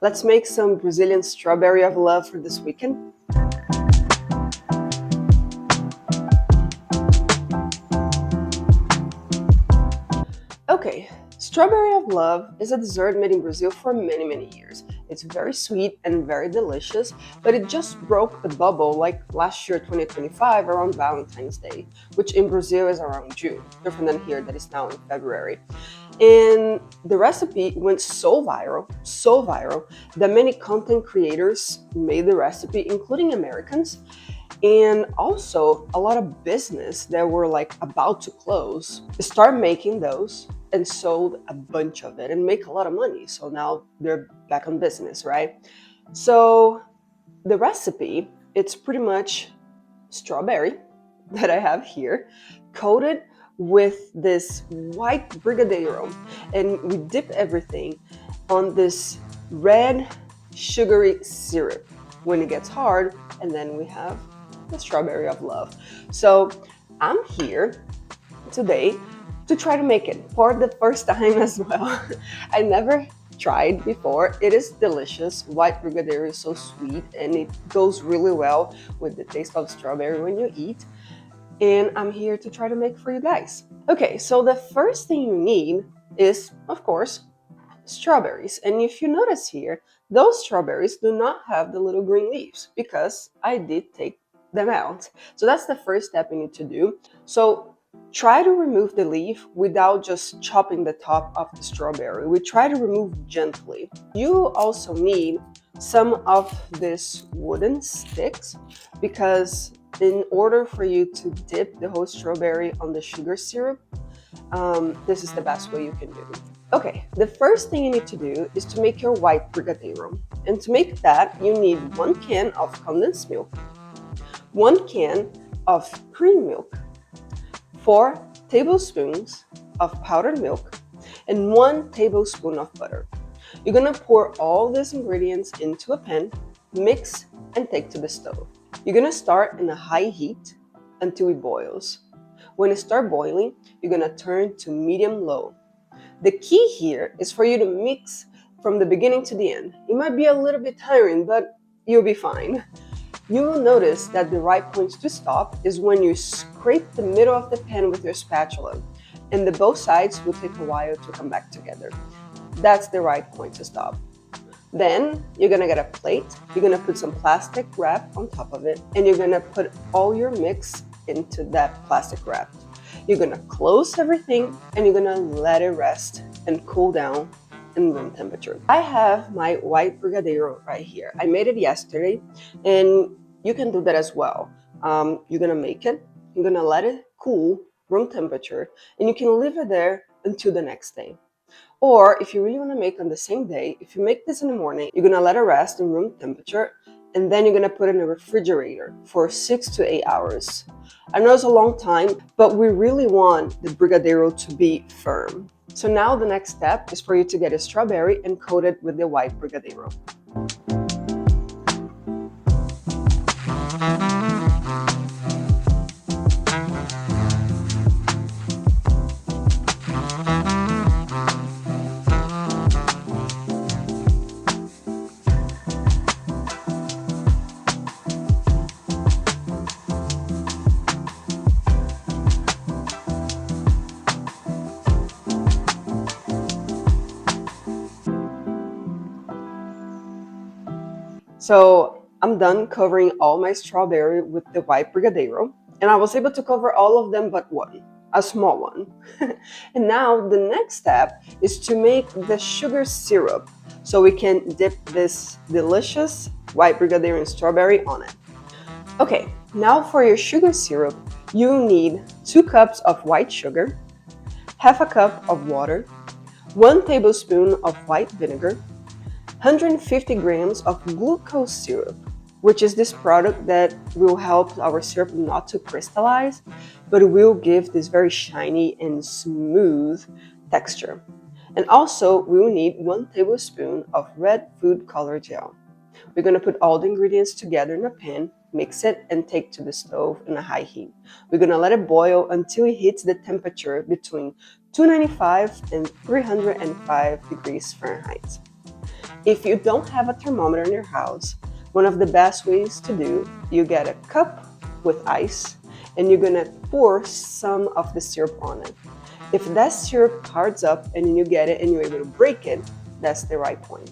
Let's make some Brazilian strawberry of love for this weekend. Okay, strawberry of love is a dessert made in Brazil for many years. It's very sweet and very delicious, but it just broke the bubble like last year, 2025, around Valentine's Day, which in Brazil is around June, different than here that is now in February. And the recipe went so viral, that many content creators made the recipe, including Americans, and also a lot of business that were like about to close start making those and sold a bunch of it and make a lot of money. So now they're back on business, right? So the recipe, it's pretty much strawberry that I have here, coated with this white brigadeiro, and we dip everything on this red sugary syrup when it gets hard, and then we have the strawberry of love. So I'm here today to try to make it for the first time as well. I never tried before. It is delicious. White brigadeiro is so sweet and it goes really well with the taste of strawberry when you eat. And I'm here to try to make for you guys. Okay, so the first thing you need is, of course, strawberries. And if you notice here, those strawberries do not have the little green leaves because I did take them out. So that's the first step you need to do. So try to remove the leaf without just chopping the top of the strawberry. We try to remove gently. You also need some of these wooden sticks because in order for you to dip the whole strawberry on the sugar syrup, this is the best way you can do it. Okay, the first thing you need to do is to make your white brigadeiro. And to make that, you need 1 can of condensed milk, 1 can of cream milk, 4 tablespoons of powdered milk, and 1 tablespoon of butter. You're gonna pour all these ingredients into a pan, mix, and take to the stove. You're gonna start in a high heat until it boils. When it starts boiling, you're gonna turn to medium-low. The key here is for you to mix from the beginning to the end. It might be a little bit tiring, but you'll be fine. You will notice that the right point to stop is when you scrape the middle of the pan with your spatula, and the both sides will take a while to come back together. That's the right point to stop. Then you're gonna get a plate, you're gonna put some plastic wrap on top of it, and you're gonna put all your mix into that plastic wrap. You're gonna close everything and you're gonna let it rest and cool down in room temperature. I have my white brigadeiro right here. I made it yesterday and you can do that as well. You're gonna make it, you're gonna let it cool room temperature, and you can leave it there until the next day. Or if you really want to make on the same day, if you make this in the morning, you're gonna let it rest in room temperature, and then you're gonna put it in a refrigerator for 6 to 8 hours. I know it's a long time, but we really want the brigadeiro to be firm. So now the next step is for you to get a strawberry and coat it with the white brigadeiro. So I'm done covering all my strawberry with the white brigadeiro, and I was able to cover all of them but one, a small one. And now the next step is to make the sugar syrup so we can dip this delicious white brigadeiro and strawberry on it. Okay, now for your sugar syrup, you need 2 cups of white sugar, half a cup of water, 1 tablespoon of white vinegar, 150 grams of glucose syrup, which is this product that will help our syrup not to crystallize, but it will give this very shiny and smooth texture. And also, we will need 1 tablespoon of red food color gel. We're going to put all the ingredients together in a pan, mix it, and take to the stove in a high heat. We're going to let it boil until it hits the temperature between 295 and 305 degrees Fahrenheit. If you don't have a thermometer in your house, one of the best ways to do, you get a cup with ice and you're gonna pour some of the syrup on it. If that syrup hards up and you get it and you're able to break it, that's the right point.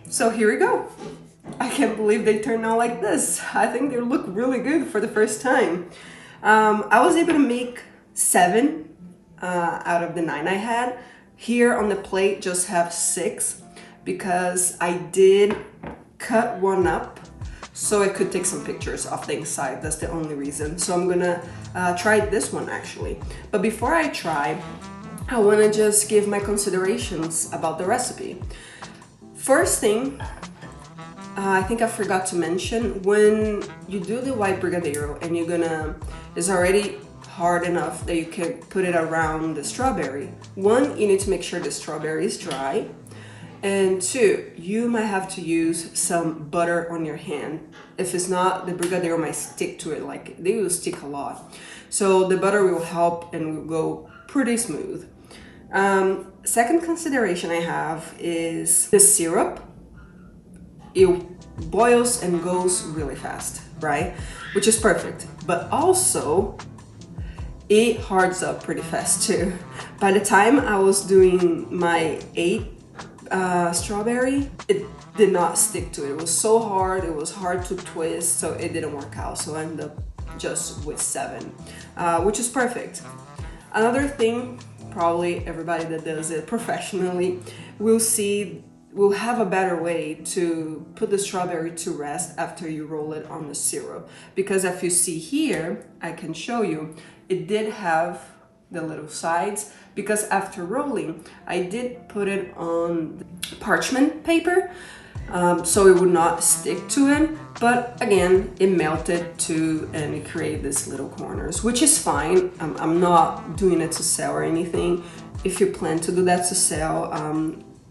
So here we go. I can't believe they turned out like this. I think they look really good for the first time. I was able to make 7 out of the 9 I had. Here on the plate just have 6 because I did cut one up so I could take some pictures of the inside. That's the only reason. So I'm gonna try this one actually. But before I try, I wanna just give my considerations about the recipe. First thing, I think I forgot to mention, when you do the white brigadeiro and it's already hard enough that you can put it around the strawberry. 1, you need to make sure the strawberry is dry. And 2, you might have to use some butter on your hand. If it's not, the brigadeiro might stick to it, like they will stick a lot. So the butter will help and will go pretty smooth. Second consideration I have is the syrup. It boils and goes really fast, right? Which is perfect. But also, it hards up pretty fast too. By the time I was doing my 8 strawberry, it did not stick to it. It was so hard, it was hard to twist, so it didn't work out. So I ended up just with 7, which is perfect. Another thing, probably everybody that does it professionally will have a better way to put the strawberry to rest after you roll it on the syrup. Because if you see here, I can show you, it did have the little sides, because after rolling, I did put it on parchment paper, so it would not stick to it. But again, it melted too, and it created these little corners, which is fine. I'm not doing it to sell or anything. If you plan to do that to sell,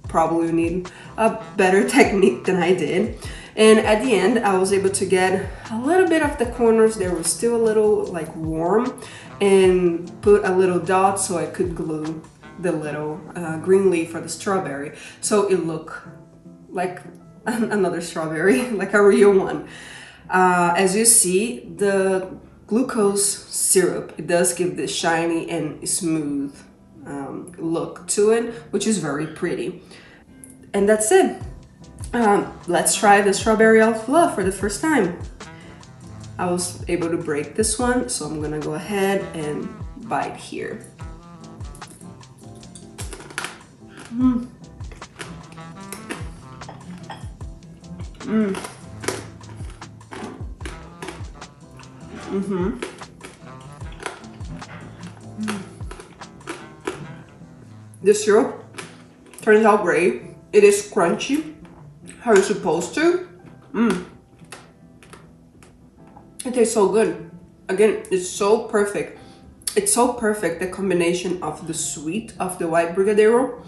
probably need a better technique than I did. And at the end, I was able to get a little bit of the corners. They were still a little like warm, and put a little dot so I could glue the little green leaf for the strawberry. So it looked like another strawberry, like a real one. As you see, the glucose syrup, it does give this shiny and smooth look to it, which is very pretty. And that's it. Let's try the strawberry of love for the first time. I was able to break this one, so I'm gonna go ahead and bite here. Mm. Mm. Mm-hmm. Mm. The syrup turns out great. It is crunchy, how it's supposed to. It tastes so good. Again, it's so perfect. It's so perfect, the combination of the sweet of the white brigadeiro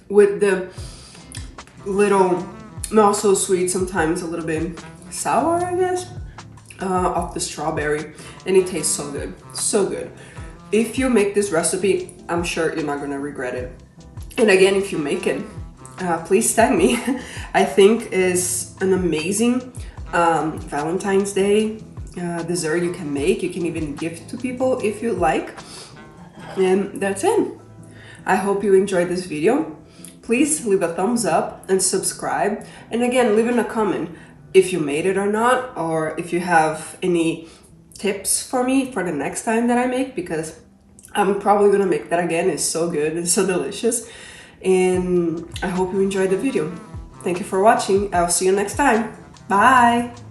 with the little, not so sweet, sometimes a little bit sour, I guess, of the strawberry, and it tastes so good, so good. If you make this recipe, I'm sure you're not gonna regret it. And again, if you make it, please tag me. I think is an amazing Valentine's Day dessert you can make. You can even give to people if you like. And that's it. I hope you enjoyed this video. Please leave a thumbs up and subscribe. And again, leave in a comment if you made it or not, or if you have any tips for me for the next time that I make, because I'm probably gonna make that again. It's so good and so delicious. And I hope you enjoyed the video. Thank you for watching. I'll see you next time. Bye!